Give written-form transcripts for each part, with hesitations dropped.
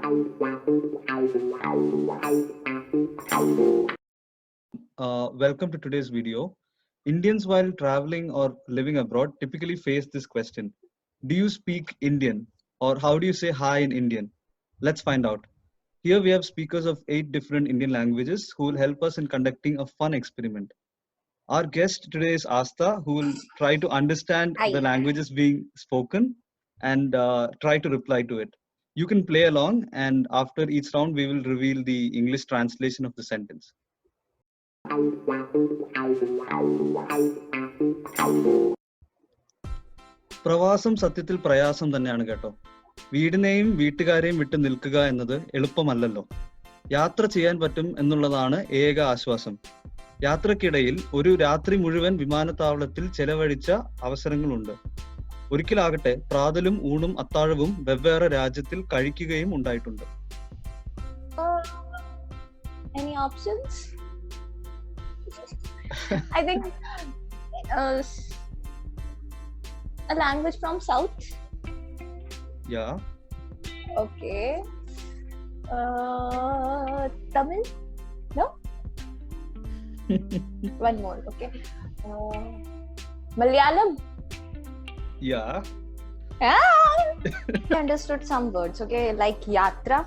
Welcome to today's video. Indians while traveling or living abroad typically face this question. Do you speak Indian? Or how do you say hi in Indian? Let's find out. Here we have speakers of 8 different Indian languages who will help us in conducting a fun experiment. Our guest today is Asta, who will try to understand the Hi. languages being spoken and try to reply to it. You can play along, and after each round, we will reveal the English translation of the sentence. പ്രവാസം സത്യത്തിൽ പ്രയാസം തന്നെയാണ് കേട്ടോ. വീടിനെയും വീട്ടുകാരെയും വിട്ടു നിൽക്കുക എന്നത് എളുപ്പമല്ലല്ലോ. യാത്ര ചെയ്യാൻ പറ്റും എന്നുള്ളതാണ് ഏക ആശ്വാസം. യാത്രക്കിടയിൽ ഒരു രാത്രി മുഴുവൻ വിമാനത്താവളത്തിൽ ചെലവഴിച്ച അവസരങ്ങളുണ്ട്. ഒരിക്കലാകട്ടെ പ്രാതലും ഊണും അത്താഴവും വെവ്വേറെ രാജ്യത്തിൽ കഴിക്കുകയും ഉണ്ടായിട്ടുണ്ട്. Any options? I think a language from South. Yeah. Okay. Tamil? No? One more. Okay. Malayalam? Yeah. I understood some words. Okay, like yatra.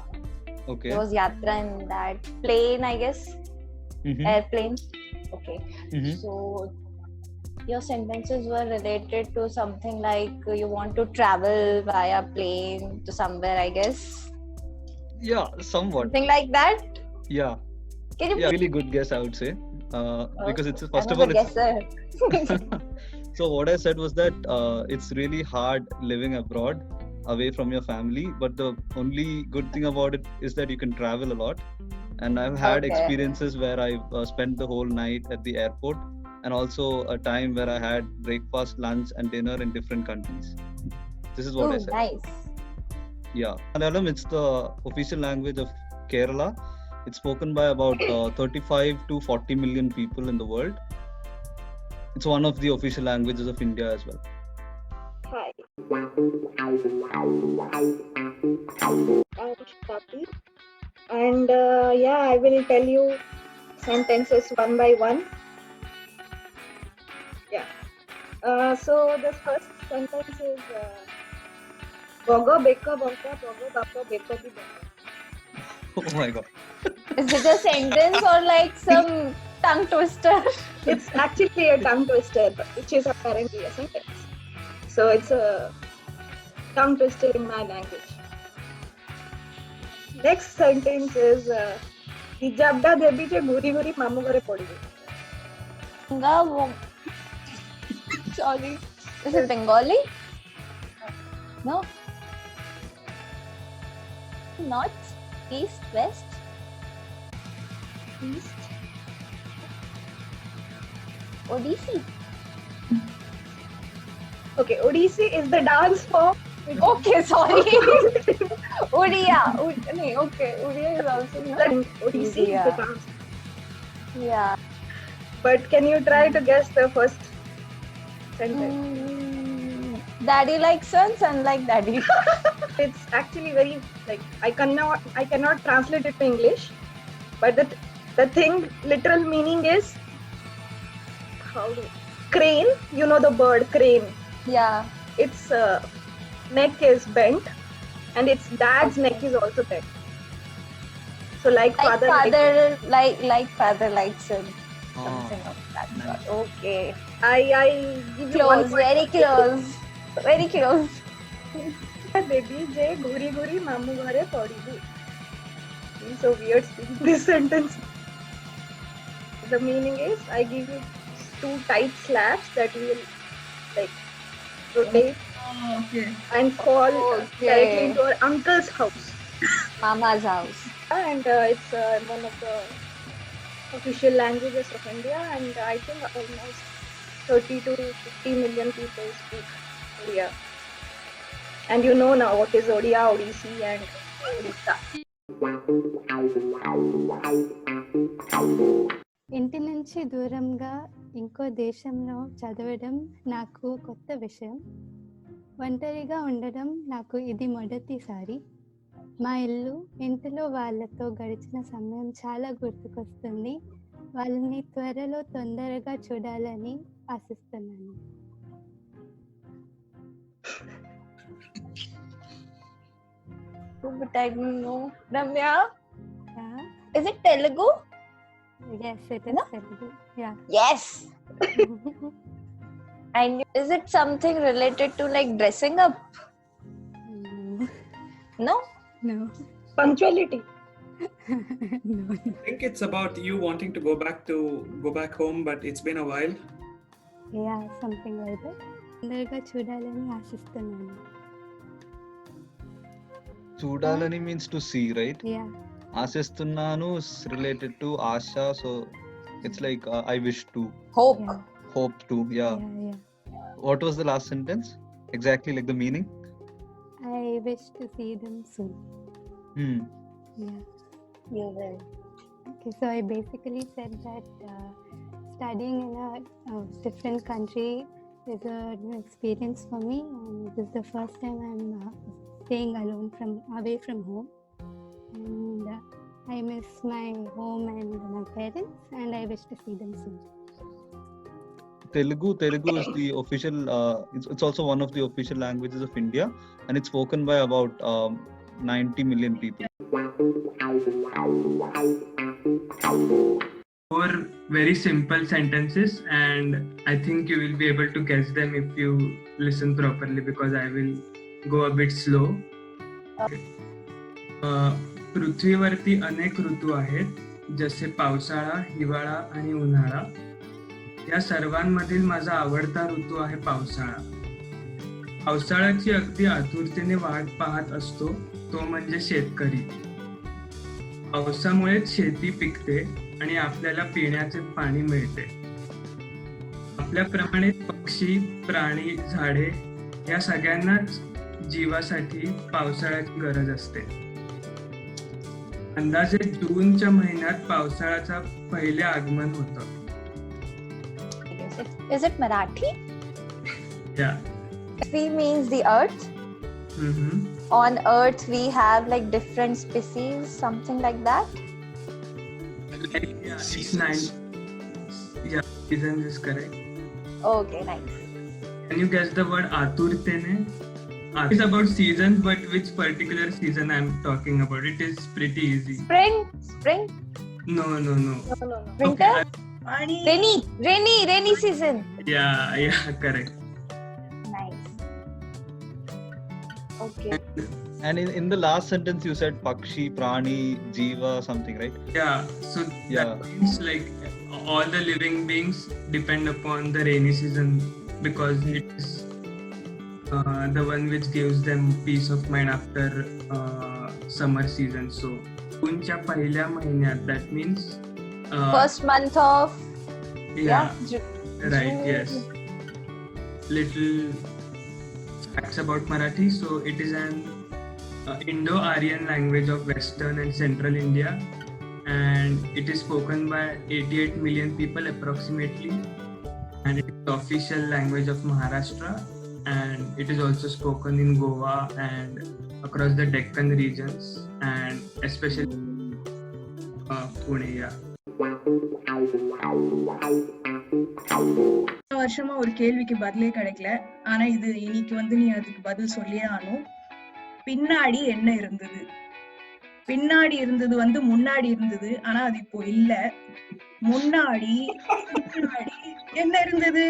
Okay. There was yatra in that plane, I guess. Mhm. Airplane. Okay. Mhm. So your sentences were related to something like you want to travel via plane to somewhere, I guess. Yeah, somewhat. Something like that. Yeah. Can you? Yeah, really good guess, I would say. Because it's first I'm of all, a guesser. so what I said was that it's really hard living abroad away from your family, but the only good thing about it is that you can travel a lot. And I've had Okay. experiences where I've spent the whole night at the airport, and also a time where I had breakfast, lunch, and dinner in different countries. This is what I Ooh, said. nice. Yeah, Malayalam, it's the official language of Kerala. It's spoken by about 35 to 40 million people in the world. It's one of the official languages of India as well. Hi. I'm Shruti. And I will tell you sentences one by one. Yeah. So the first sentence is Bogo Beka Bonka Bogo Bapa Beko Bi Bonka. Oh my god. Is it a sentence or like some tongue twister? It's actually a tongue twister, which is apparently a sentence. So it's a tongue twister in my language. Next sentence is Hijabda debi je guri guri mamu gare podibi. Sorry. Is it Bengali? No. North, east, west. East. Odissi. Okay, Odissi is the dance form. Okay, sorry. Odia. Okay. Odia is also not. Odissi is the dance. Yeah. But can you try to guess the first sentence? Daddy like son, son like daddy. It's actually very like I cannot translate it to English, but the thing literal meaning is crane. You know the bird crane. Yeah. Its neck is bent, and its dad's neck is also bent. So like father like father like son. Something of that sort. Okay. I give you Close. Very close. Very close. Debi je guri guri mamu ghare podibi. It's so weird speaking this sentence. The meaning is I give you 2 tight slabs that you will like rotate and fall directly into our uncle's house. Mama's house. And it's one of the official languages of India, and I think almost 30 to 50 million people speak Odia. And you know now what is Odia, Odissi and Odisha. ఇంటి నుంచి దూరంగా ఇంకో దేశంలో చదవడం నాకు కొత్త విషయం. ఒంటరిగా ఉండడం నాకు ఇది మొదటిసారి. మా ఇల్లు, ఇంటిలో వాళ్ళతో గడిచిన సమయం చాలా గుర్తుకొస్తుంది. వాళ్ళని తొందరగా చూడాలని ఆశిస్తున్నాను. But I don't know. Ramya, Yeah. is it Telugu? Yes, it is No? Telugu. Yeah. Yes. And is it something related to like dressing up? No. No? No. Punctuality. No. I think it's about you wanting to go back home, but it's been a while. Yeah, something like that. తొందరగా చూడాలని ఆశిస్తున్నాను. చూడాలని means to see, right? Yeah. ఆశిస్తున్నాను is related to Asha, so it's like I wish to, Hope. Yeah. hope to. Yeah. Yeah. What was the last sentence? Exactly like the meaning? I wish to see them soon. Yeah. You will. Okay, so I basically said that studying in a different country is a new experience for me, and this is the first time I'm staying alone away from home, and I miss my home and my parents, and I wish to see them soon. Telugu is the official, it's also one of the official languages of India, and it's spoken by about 90 million people. 4 very simple sentences, and I think you will be able to guess them if you listen properly, because I will go a bit slow. पृथ्वीवरती अनेक ऋतू आहेत, जसे पावसाळा, हिवाळा आणि उन्हाळा. या सर्वांमधील माझा आवडता ऋतू आहे पावसाळा. पावसाळ्याची अगदी आतुरतेने वाट पाहत असतो तो म्हणजे शेतकरी. पावसामुळेच शेती पिकते आणि आपल्याला पिण्याचे पाणी मिळते. आपल्याप्रमाणे पक्षी, प्राणी, झाडे या सगळ्यांना जीवासाठी पावसाळ्याची गरज असते. अंदाजे जूनच्या महिन्यात पावसाळ्याचं पहिले आगमन होतं. Is it Marathi? Yeah. We means the earth. Mm-hmm. On earth we have like different species, something like that. Yeah, it's 9. Yeah, seasons is correct. Okay, nice. Can you guess the word aturtene? It's about seasons, but which particular season I'm talking about? It is pretty easy. Spring. No. No. Winter. Okay, Rainy season. yeah, correct. Nice. Okay. And in the last sentence you said pakshi, prani, jiva, something, right? Yeah, so Yeah. that means like all the living beings depend upon the rainy season, because it is the one which gives them peace of mind after summer season. So जूनच्या पहिल्या महिन्यात, that means First month of yeah, June. right, yes. Little facts about Marathi. So it is an Indo-Aryan language of Western and Central India, and it is spoken by 88 million people approximately, and it is the official language of Maharashtra, and it is also spoken in Goa and across the Deccan regions, and especially Pune. Yeah. வருஷமா ஒரு கேள்விக்கு பதிலே கிடைக்கல. ஆனா இது இன்னைக்கு வந்து நீ அதுக்கு பதில் சொல்லியே ஆகணும். பின்னாடி என்ன இருந்தது? பின்னாடி இருந்தது வந்து முன்னாடி இருந்தது, ஆனா அது இப்போ இல்ல. முன்னாடி என்ன இருந்தது?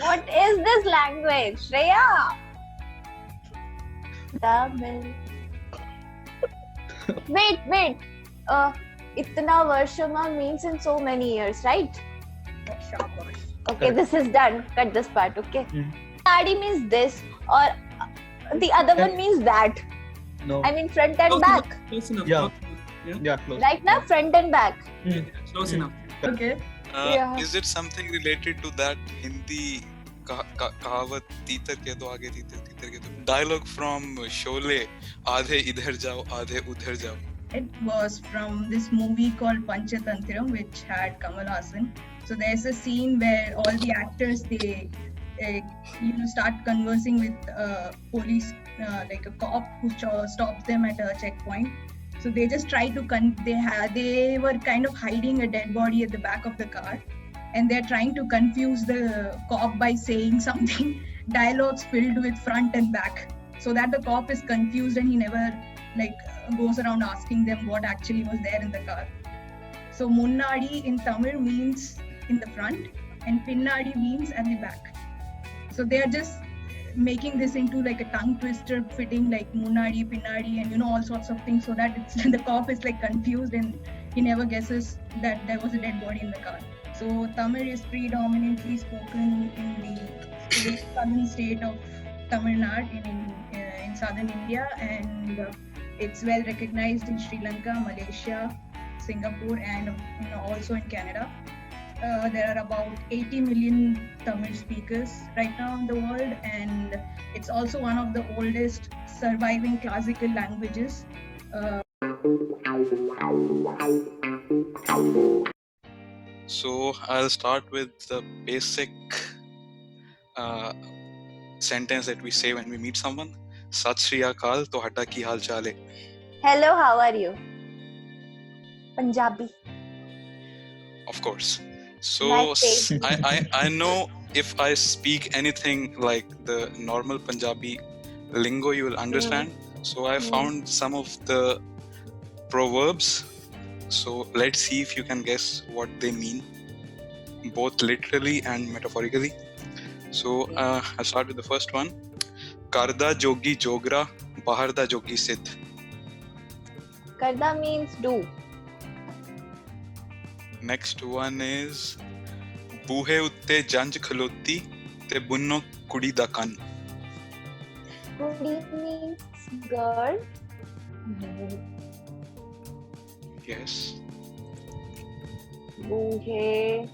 What is this language, Shreya? Tamil. Wait. Itna varshama means in so many years, right? Shabash. Okay, this is done. Cut this part, okay? Adi means this, or the other one means that. No. I mean front and back. Close enough. Yeah. Close enough. Yeah, close. Right now, front and back. Close enough. Okay. Yeah. Is it something related to that Hindi कहावत तीतर के दो आगे तीतर के दो dialogue from Sholay, आधे इधर जाओ आधे उधर जाओ? It was from this movie called Panchatantram, which had Kamal Haasan. So there's a scene where all the actors, they start conversing with police, like a cop who stops them at a checkpoint. So they just try to they were kind of hiding a dead body at the back of the car, and they're trying to confuse the cop by saying something dialogues filled with front and back, so that the cop is confused and he never goes around asking them what actually was there in the car. So munnadi in Tamil means in the front, and pinnadi means at the back. So they are just making this into like a tongue twister fitting like munnadi, pinnadi, and all sorts of things, so that the cop is like confused and he never guesses that there was a dead body in the car. So Tamil is predominantly spoken in the southern state of Tamil Nadu in southern India, and it's well recognized in Sri Lanka, Malaysia, Singapore, and also in Canada. There are about 80 million Tamil speakers right now in the world, and it's also one of the oldest surviving classical languages. So I'll start with the basic sentence that we say when we meet someone. Sat Shri Akal, Tohada ki hal chal hai? Hello, how are you? Punjabi. Of course. So Nice day. I know if I speak anything like the normal Punjabi lingo, you will understand. So I found some of the proverbs. So let's see if you can guess what they mean, both literally and metaphorically. So I'll start with the first one. Karda jogi jogra, bahar da jogi siddh. Karda means do. Next one is Boohe utte janj khaloti te bunno kudi da kan. Kudi means girl. Yes. Boohe.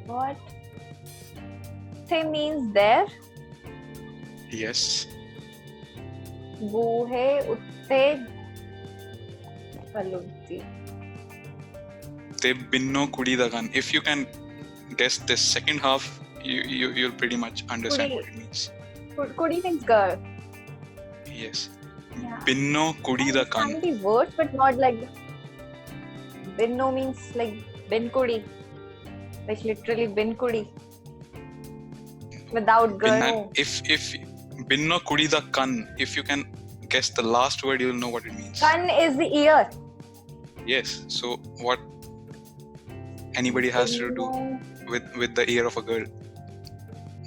What? Te means there. Yes. Boohe utte khaloti. Te binno kudi da kan. If you can guess the second half, you'll pretty much understand Kudi. what it means. Kudi means girl. Yes. Yeah. Binno kudi da kan. Understand the word, but not like Binno means like bin kudi, like literally bin kudi, without girl. No. If binno kudi da kan, if you can guess the last word, you'll know what it means. Kan is the ear. Yes. So what anybody has to do with the ear of a girl?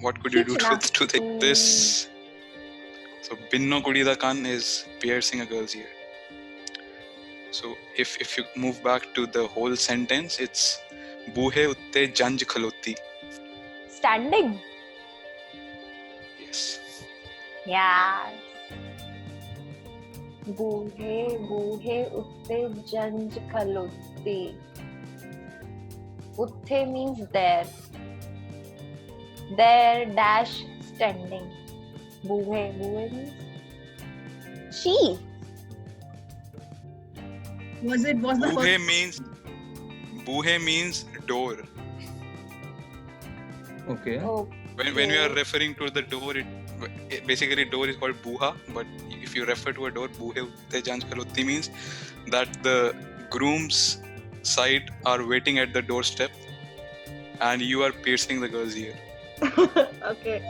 What could you do to this? So binno kudi da kan is piercing a girl's ear. So if you move back to the whole sentence, it's Boohe utte janj khaloti. Standing. Yes. Yeah. Boohe utte janj khaloti. Utte means there. There dash standing. Boohe means she. Was the first? Boohe means door. Okay. Oh, When we are referring to the door, it basically door is called buha, but if you refer to a door, Boohe utte janj khaloti means that the groom's side are waiting at the doorstep and you are piercing the girl's ear. Okay.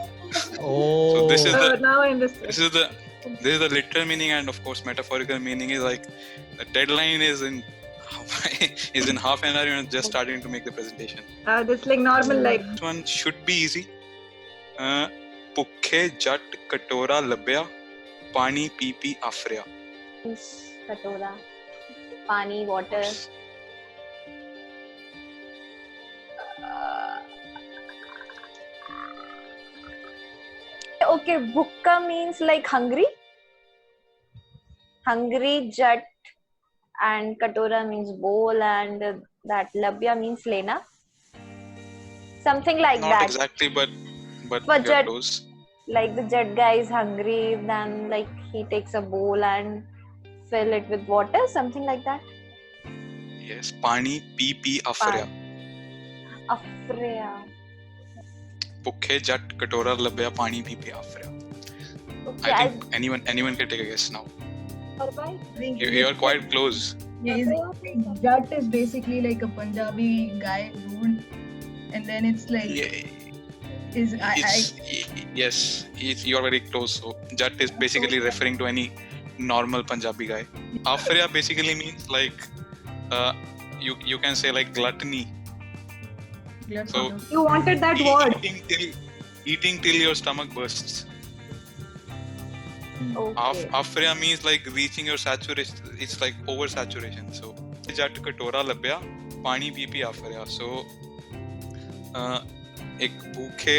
Oh. So this is Now I understand. this is the literal meaning, and of course metaphorical meaning is like the deadline is in half an hour. You're just starting to make the presentation. This like normal life. This one should be easy. Pukhe jat katora labya, pani pee pee afrya. means katora. Pani, water. Okay, bhukka means like hungry. Hungry, jat, and katora means bowl, and that labya means lena. Something like Not that. exactly, but But you're jat, close. like the jet guy is hungry, then like he takes a bowl and fill it with water, something like that. Yes, pani pee pee afrya. Afreya. ਭੁੱਖੇ ਜੱਟ ਕਟੋਰਾ ਲੱਭਿਆ ਪਾਣੀ ਪੀ ਪਿਆ ਫਿਰਿਆ. Okay, I think anyone can take a guess now. Parvai? I think You are quite close. Jat is basically like a Punjabi guy dude, and then it's like Yes, you are very close. So Jat is basically referring to any normal Punjabi guy. Afria basically means like you can say like gluttony. So You wanted that word. eating till your stomach bursts. okay. Afria means like reaching your saturation. It's like oversaturation. So Jat katora labya pani pee pee afria. So एक भूखे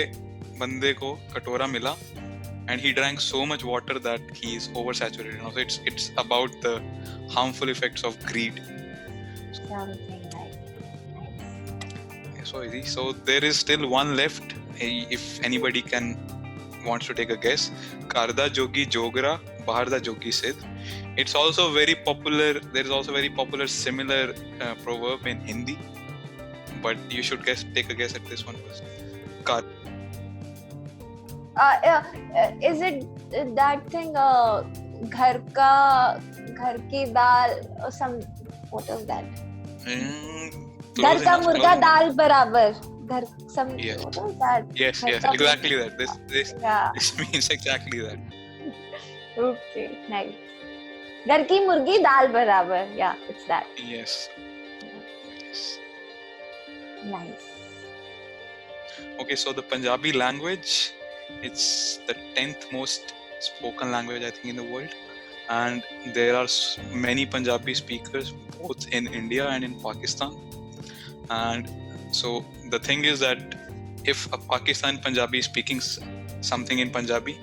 बंदे को कटोरा मिला and he drank so much water that he is oversaturated. So it's about the harmful effects of greed. Something like So easy. So there is still one left. If anybody wants to take a guess, Karda Jogi Jogra, Baharda Jogi Sid. It's also very popular. There is also very popular similar proverb in Hindi. But you should take a guess at this one first. is it that thing घर की दाल or some what is that? घर का मुर्गा दाल बराबर. Some Yes. what is that? Yes, exactly that. This Yeah. means exactly that. Okay, nice. घर की मुर्गी दाल बराबर. Yeah, it's that. Yes. Nice. Okay, so the Punjabi language, it's the 10th most spoken language I think in the world, and there are many Punjabi speakers both in India and in Pakistan. And so the thing is that if a Pakistan Punjabi is speaking something in Punjabi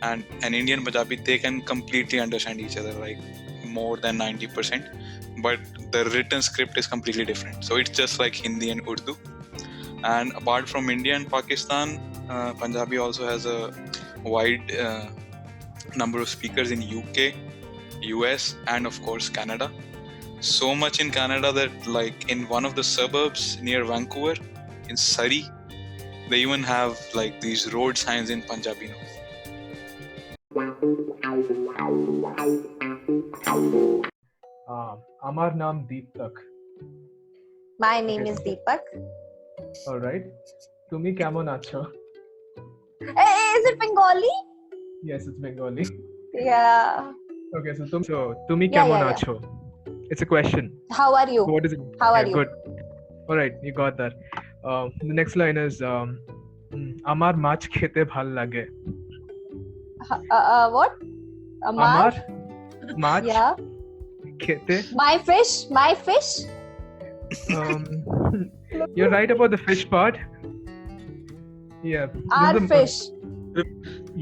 and an Indian Punjabi, they can completely understand each other, like more than 90%, but the written script is completely different. So it's just like Hindi and Urdu. And apart from India and Pakistan, Punjabi also has a wide number of speakers in UK, US, and of course Canada. So much in Canada that like in one of the suburbs near Vancouver, in Surrey, they even have like these road signs in Punjabi now. আমার নাম Dipak. My name is Deepak. Alright. তুমি কেমন আছো? Is it Bengali? Yes, it's Bengali. Yeah. Okay, so তুমি কেমন আছো? It's a question. How are you? So what is it? How are you? Good. Alright, you got that. The next line is আমার মাছ খেতে ভাল লাগে. What? আমার মাছ Yeah. খেতে. My fish. You're right about the fish part. Yeah. Our fish.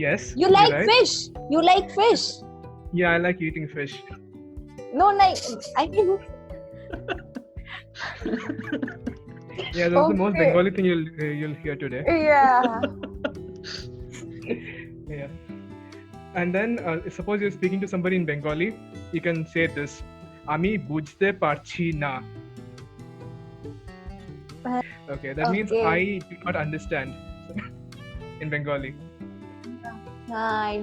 Yes. You you're like right. fish? You like fish? Yeah, I like eating fish. No, like I mean. Yeah, that's the most Okay. Bengali thing you'll hear today. Yeah. Yeah. And then suppose you're speaking to somebody in Bengali, you can say this: "Ami bujhte parchi na." Okay, that means Okay. I do not understand in Bengali. I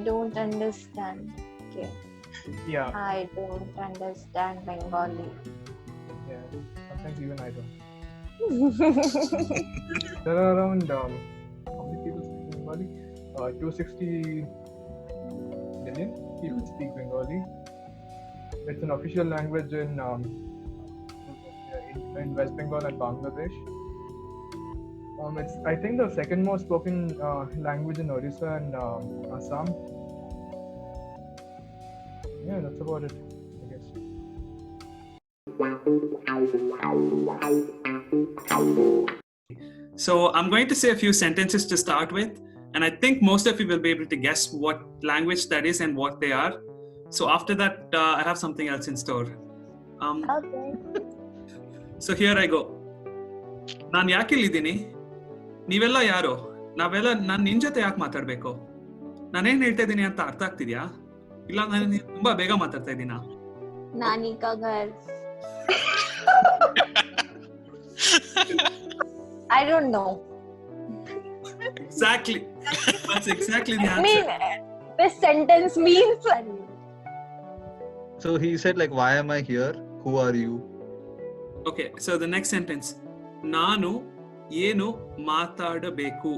don't understand. Okay. Yeah. I don't understand Bengali. Yeah. Sometimes even I don't. There are around how many people speak Bengali? 260 million people speak Bengali. It's an official language in West Bengal and Bangladesh. It's I think the second most spoken language in Orissa and Assam. Yeah, that's about it, I guess. So I'm going to say a few sentences to start with, and I think most of you will be able to guess what language that is and what they are. So after that, I have something else in store. Okay. So here I go. ನಾನು ಯಾಕೆ ಇಲ್ಲಿದ್ದೀನಿ? ನೀವೆಲ್ಲ ಯಾರು? ನಾನು ನಿನ್ ಜೊತೆ ಯಾಕೆ ಮಾತಾಡ್ಬೇಕು? ನಾನೇನ್ ಹೇಳ್ತಾ ಇದ್ದೀನಿ ಅಂತ ಅರ್ಥ ಆಗ್ತಿದ್ಯಾ? ಇಲ್ಲ ನಾನು ತುಂಬಾ ಬೇಗ ಮಾತಾಡ್ತಾ ಇದ್ದೀನಾ? नानी का घर. I don't know. Exactly. That's exactly the I answer. mean, this sentence means. So he said like, why am I here? Who are you? Okay, so the next sentence. ನಾನು ಏನು ಮಾತಾಡಬೇಕು?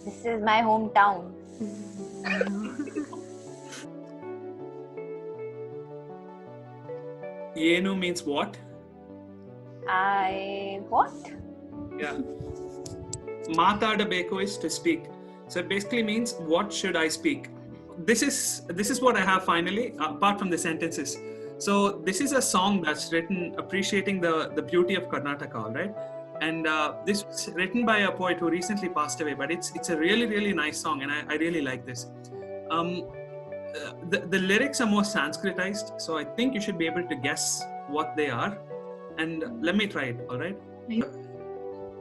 This is my hometown. ಏನು means what? What? Yeah. Matadabeku is to speak. So it basically means what should I speak? This is what I have finally, apart from the sentences. So this is a song that's written appreciating the beauty of Karnataka, all right? And this was written by a poet who recently passed away, but it's a really, really nice song, and I really like this. The lyrics are more Sanskritized, so I think you should be able to guess what they are. And let me try it, all right?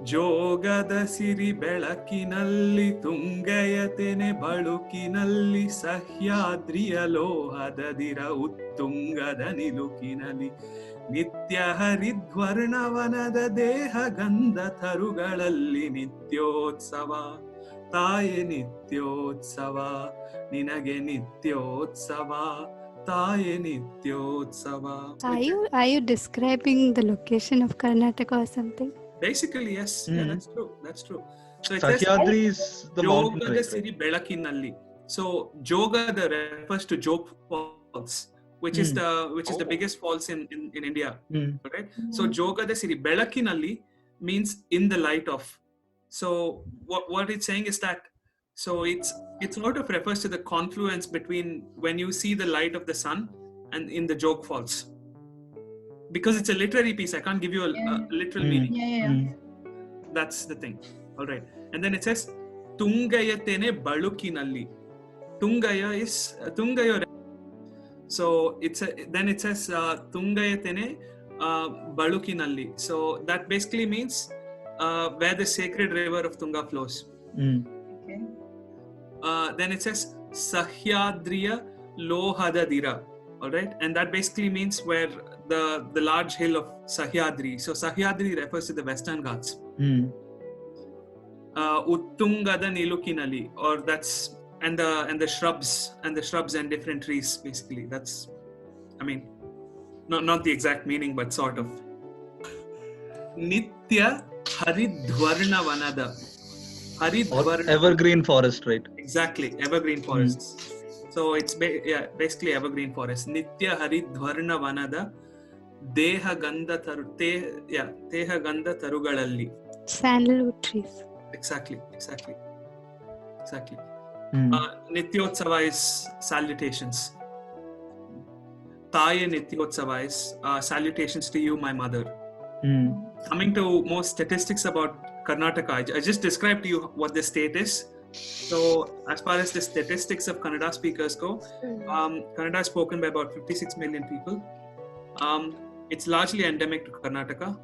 ಜೋಗದ ಸಿರಿ ಬೆಳಕಿನಲ್ಲಿ ತುಂಗಯತೆನೆ ಬಳುಕಿನಲ್ಲಿ ಸಹ್ಯಾದ್ರಿಯ ಲೋಹದದಿರ ಉತ್ತುಂಗದ ನಿಲುಕಿನಲ್ಲಿ ನಿತ್ಯ ಹರಿದ್ವರ್ಣವನದ ದೇಹ ಗಂಧ ಥರುಗಳಲ್ಲಿ ನಿತ್ಯೋತ್ಸವ ತಾಯೆ ನಿತ್ಯೋತ್ಸವ ನಿನಗೆ ನಿತ್ಯೋತ್ಸವ ತಾಯೆ ನಿತ್ಯೋತ್ಸವ. Are you describing the location of Karnataka or something? Basically, yes. Yeah, that's true. So it Sahyadri is the mountain, Jogada right? Siri Belakinalli. So Jogada refers to Jog Falls, which is the biggest falls in India. Right? So Jogada Siri Belakinalli means in the light of. So what it's saying is that, so it sort of refers to the confluence between when you see the light of the sun and in the Jog Falls. Because it's a literary piece, I can't give you a literal meaning. That's the thing. All right. And then it says Tungayatene Balukinalli. Tungaya is Tungaya. So then it says Tungayatene Balukinalli. So that basically means where the sacred river of Tunga flows. Okay. Then it says Sahyadriya Lohadadira. All right, and that basically means where the large hill of Sahyadri. So Sahyadri refers to the Western Ghats. Uttungada Nilukinali, or that's and the shrubs and different trees. Basically, that's, I mean, not the exact meaning, but sort of. Nitya Haridvarna Vanada. Haridvarna. Evergreen forest, right? Exactly, evergreen forests. So it's basically evergreen forest. Nitya Haridvarna Vanada Deha Gandha Tarugalalli. Sandalwood trees. Exactly. Nityotsava is salutations. Taya Nityotsava is salutations to you, my mother. Coming to more statistics about Karnataka, I just described to you what the state is. So as far as the statistics of Kannada speakers go, Kannada is spoken by about 56 million people. It's largely endemic to Karnataka.